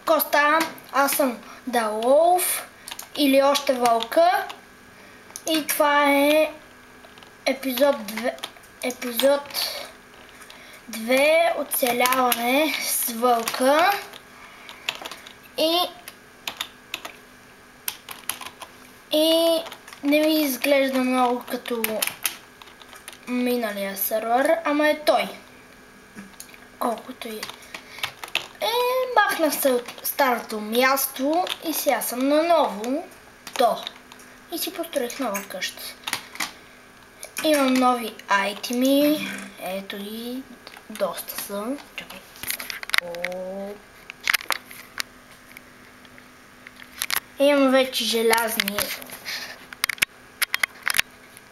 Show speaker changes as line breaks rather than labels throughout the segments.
Коста, аз съм Далов или още Вълка и това е епизод 2 оцеляване с Вълка и не ми изглежда много като миналия сервер, ама е той. Колкото и махнах се от старото място и сега съм наново и си построих нова къща. Имам нови айтеми, ето и доста са. Чакай. Имам вече желязни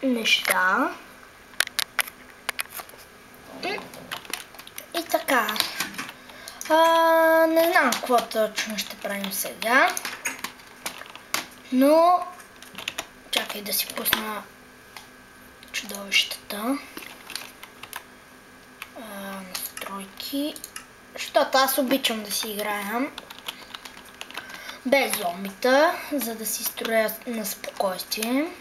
неща. И така. Не знам какво точно ще правим сега. Но чакай да си пусна чудовищата. Настройки. Защото аз обичам да си играя без зомбита, за да си строя на спокойствие.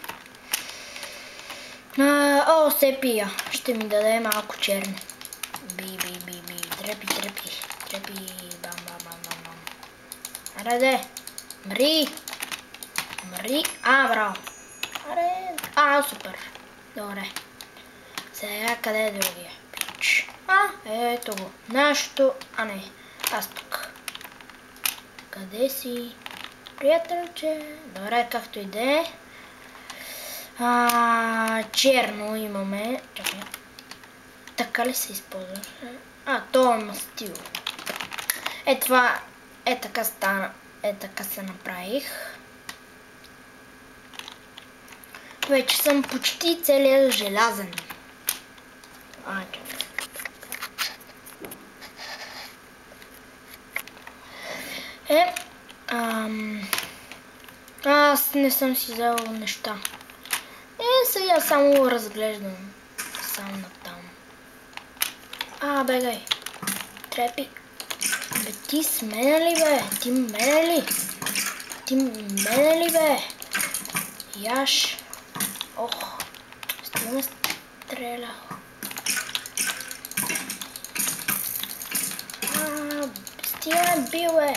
Сепия ще ми даде малко черни. Трепи. Бам. Аре, мри. Браво. Аре, супер. Добре. Сега къде е другия пич? Ето го. Нашето. Не. Аз тук. Къде си? Приятелче. Добре, както и да е. Черно имаме. Чакай. Така ли се използва? То е мастил. Това. Така стана. Така се направих. Вече съм почти целият желязен. Аз не съм си взел неща. Сега само разглеждам. Само натам. Бегай. Трепи. Ти с мене ли, бе? Ти мене ли, бе? Яш. Стига ме стреля. Стига ме бил, бе.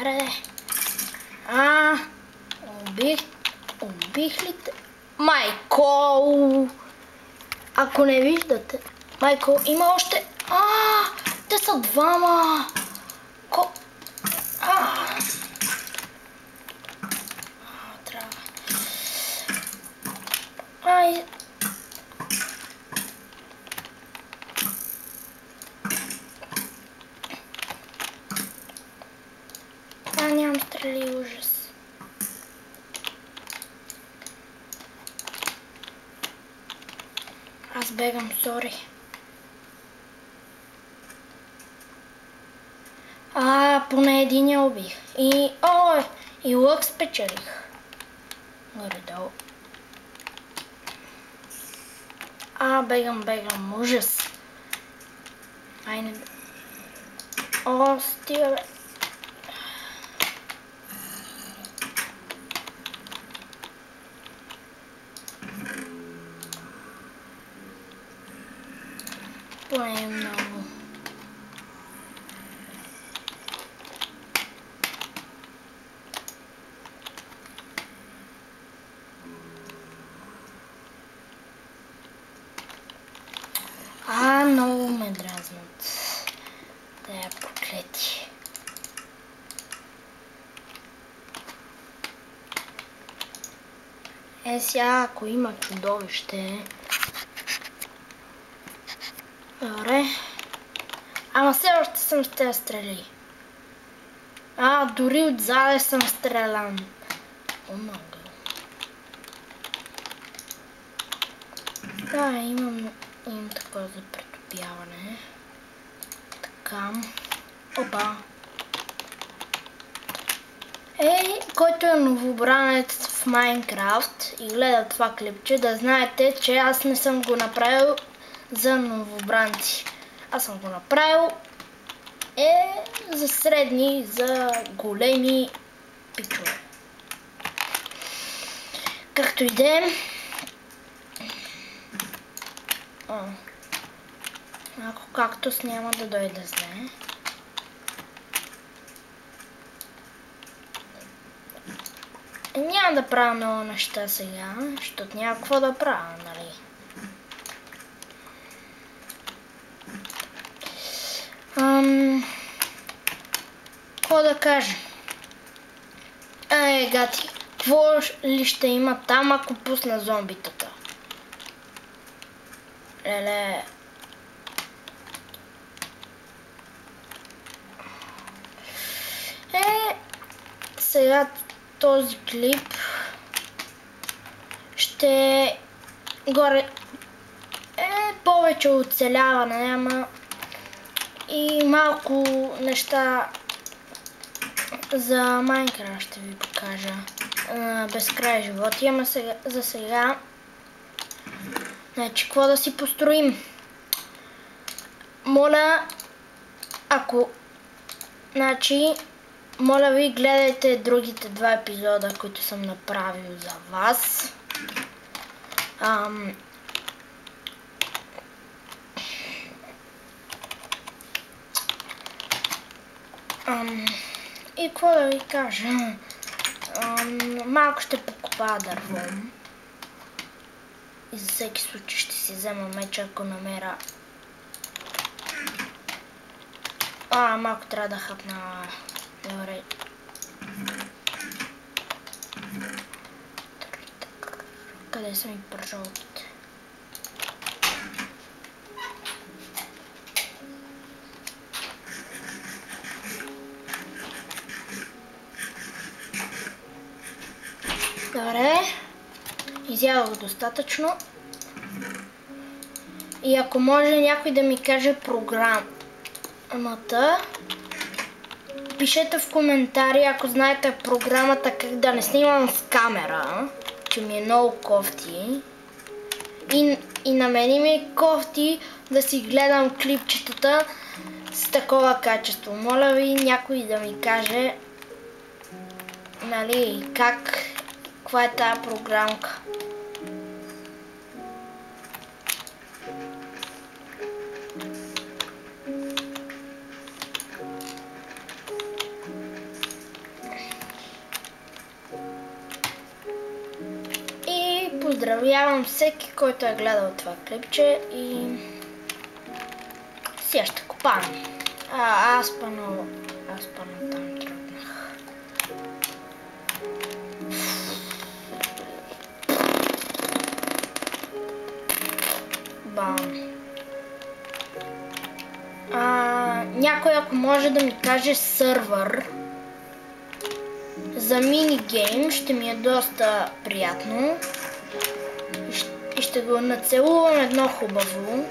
Аре. Убих ли те? Майко! Ако не виждате. Майко, има още. Те са двама. Трябва. Нямам стрели, ужас. Аз бегам, сори. Поне един я убих. И лък спечелих. Горе-долу. Бегам, ужас. Стига, бе. Поне много. Много ме дразнат. Тая проклети. Сега, ако има чудовище. Добре. Ама все още съм с тези стрели. Дори отзаде съм стрелян. Имам такова за претопяване. Така. Който е новобранец в Майнкрафт и гледа това клипче, да знаете, че аз не съм го направил за новобранци. аз съм го направил, е за средни, за големи пичове. Както и да е. Ако кактус няма да дойде зле. Няма да правя много неща сега, защото няма какво да правя, нали? Какво да кажа? Гати, какво ли ще има там, ако пусна зомбитата? Леле... Сега този клип ще горе повече оцеляване, ама и малко неща за Майнкрафт ще ви покажа. Безкрай животи, ама за сега значи какво да си построим? Моля, моля ви, гледайте другите два епизода, които съм направил за вас. И какво да ви кажа? Малко ще покупа дърво. И за всеки случай ще си взема меча, ако намеря. Малко трябва да хапна. Добре. Къде са ми пържолките? Добре. Изядох достатъчно. И ако може някой да ми каже програмата, пишете в коментари, ако знаете програмата как да не снимам с камера, че ми е много кофти. И на мен ми е кофти да си гледам клипчетата с такова качество. Моля ви някой да ми каже, нали, каква е тази програмка. Поздравявам всеки, който е гледал това клипче и сега ще копам. Аз пано там тръгнах. Бам. Някой ако може да ми каже сървър за минигейм, ще ми е доста приятно. И ще го нацелувам едно хубаво.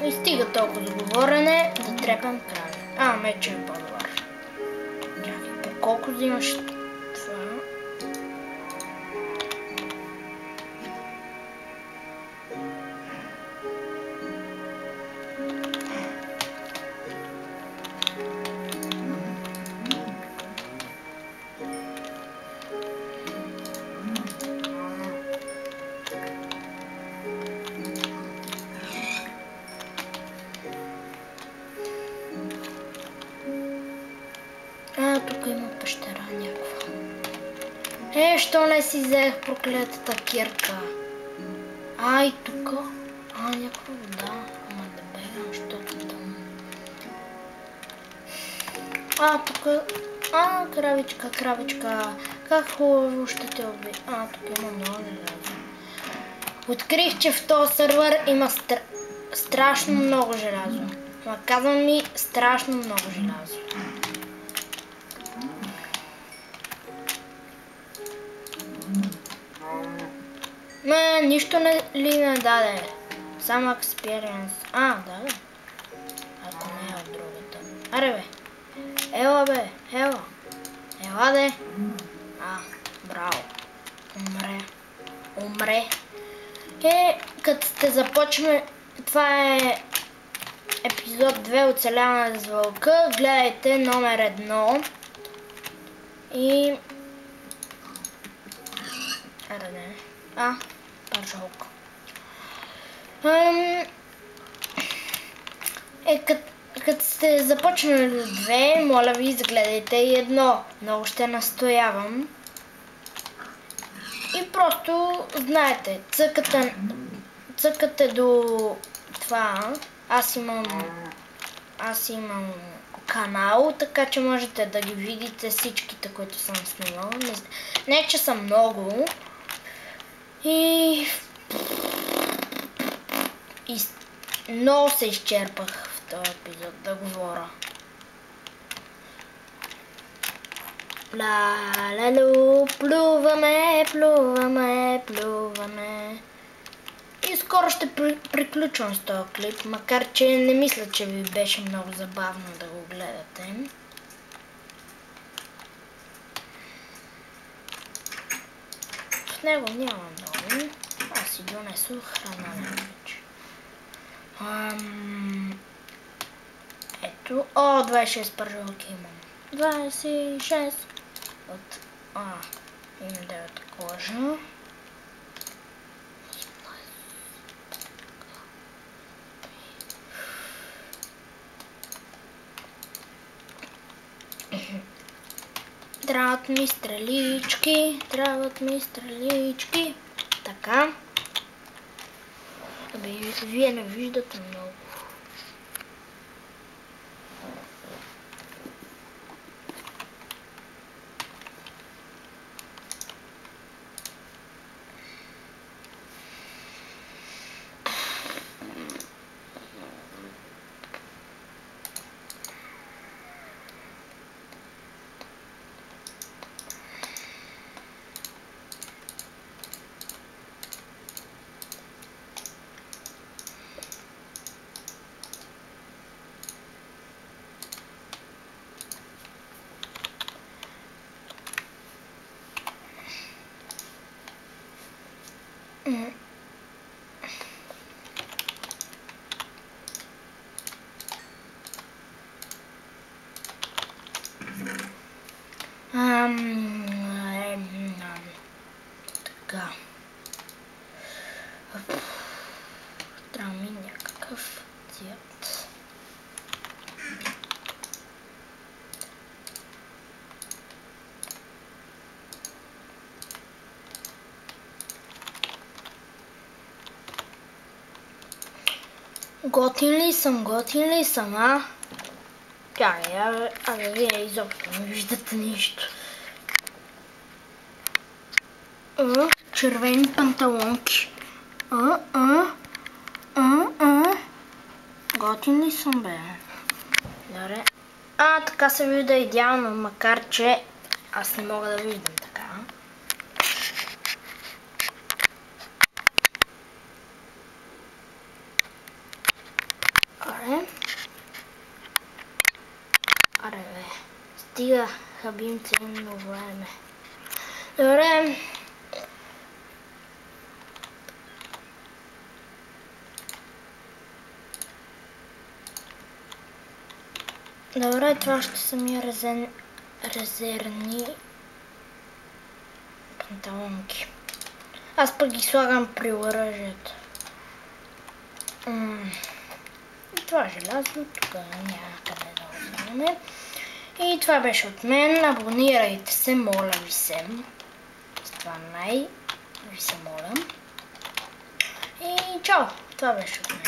И стига толкова за говорене, да трепам краля. Мече е по-добър. Чакай, по колко взимаш това? Тук има пещера някаква. Що не си взех проклетата кирка? И тук. Някаква вода. Ама да бегам, защото там. Тук. Кравичка. Как хубаво ще те уби. Тук има много желязо. Открих, че в този сървър има страшно много желязо. Казвам ми страшно много желязо. Нищо ли не даде? Само experience. Да. Ако не е от другите. Аре бе. Ела бе, ела. Ела де. Браво. Умре. Като сте започнали, това е епизод 2 оцеляване с вълка. Гледайте номер 1. И... пържолка. Като сте започнали 2, моля ви, загледайте и 1. Много ще настоявам. И просто, знаете, цъкате до това. Аз имам канал, така че можете да ги видите всичките, които съм снимала. Не, че са много. И много се изчерпах в този епизод да говоря. Ла-ла-лу, плуваме. И скоро ще приключвам с този клип, макар че не мисля, че ви беше много забавно да го гледате. В него няма много. Аз си донесох храна вече. Ето. 26 пържолки имам. 26 от... имам 9 кожа. Трябват ми стрелички. Така. Вие не виждате много. Така. Трябва ми някакъв цвят. Готин ли съм, а? Абе, вие изобщо не виждате нищо. Червени панталонки. Готин ли съм, бе? Добре. Така се вижда идеално, макар че аз не мога да виждам така. Аре, бе. Стига, хабимци, много време. Добре. Добре, това ще са ми резервни панталонки. Аз пък ги слагам при оръжието. И това желязо, тук няма къде да оставяме. И това беше от мен. Абонирайте се, моля ви се. С това ви се моля. И чао! Това беше от мен.